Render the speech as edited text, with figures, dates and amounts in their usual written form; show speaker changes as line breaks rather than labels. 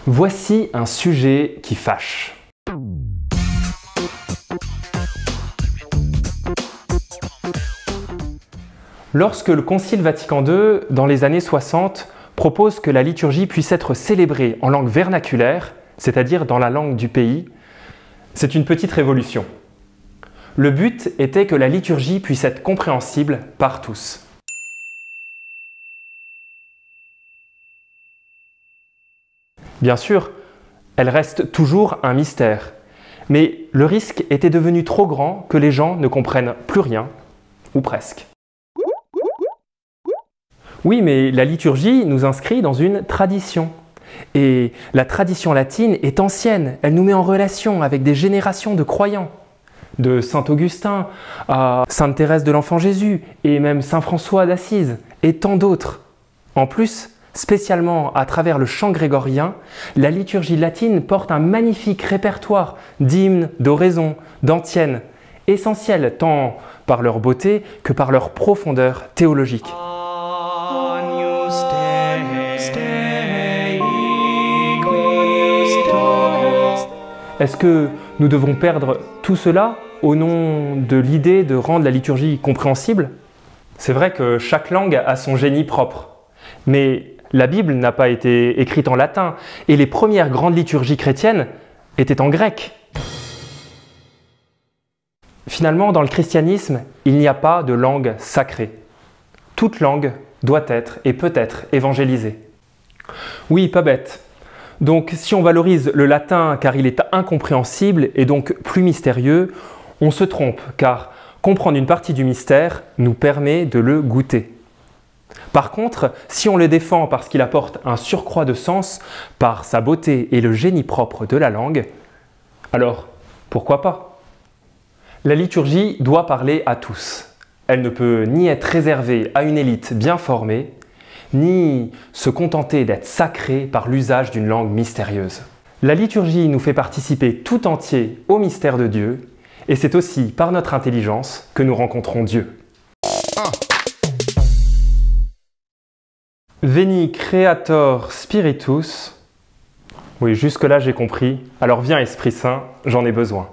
Voici un sujet qui fâche. Lorsque le Concile Vatican II, dans les années 60, propose que la liturgie puisse être célébrée en langue vernaculaire, c'est-à-dire dans la langue du pays, c'est une petite révolution. Le but était que la liturgie puisse être compréhensible par tous. Bien sûr, elle reste toujours un mystère, mais le risque était devenu trop grand que les gens ne comprennent plus rien, ou presque. Oui, mais la liturgie nous inscrit dans une tradition. Et la tradition latine est ancienne, elle nous met en relation avec des générations de croyants. De Saint Augustin à Sainte Thérèse de l'Enfant Jésus et même Saint François d'Assise et tant d'autres. En plus, spécialement à travers le chant grégorien, la liturgie latine porte un magnifique répertoire d'hymnes, d'oraisons, d'antiennes, essentiels tant par leur beauté que par leur profondeur théologique. Est-ce que nous devons perdre tout cela au nom de l'idée de rendre la liturgie compréhensible? C'est vrai que chaque langue a son génie propre, mais la Bible n'a pas été écrite en latin et les premières grandes liturgies chrétiennes étaient en grec. Finalement, dans le christianisme, il n'y a pas de langue sacrée. Toute langue doit être et peut être évangélisée. Oui, pas bête. Donc si on valorise le latin car il est incompréhensible et donc plus mystérieux, on se trompe car comprendre une partie du mystère nous permet de le goûter. Par contre, si on le défend parce qu'il apporte un surcroît de sens par sa beauté et le génie propre de la langue, alors pourquoi pas? La liturgie doit parler à tous. Elle ne peut ni être réservée à une élite bien formée, ni se contenter d'être sacrée par l'usage d'une langue mystérieuse. La liturgie nous fait participer tout entier au mystère de Dieu, et c'est aussi par notre intelligence que nous rencontrons Dieu. Veni Creator Spiritus. Oui, jusque-là j'ai compris. Alors viens Esprit Saint, j'en ai besoin.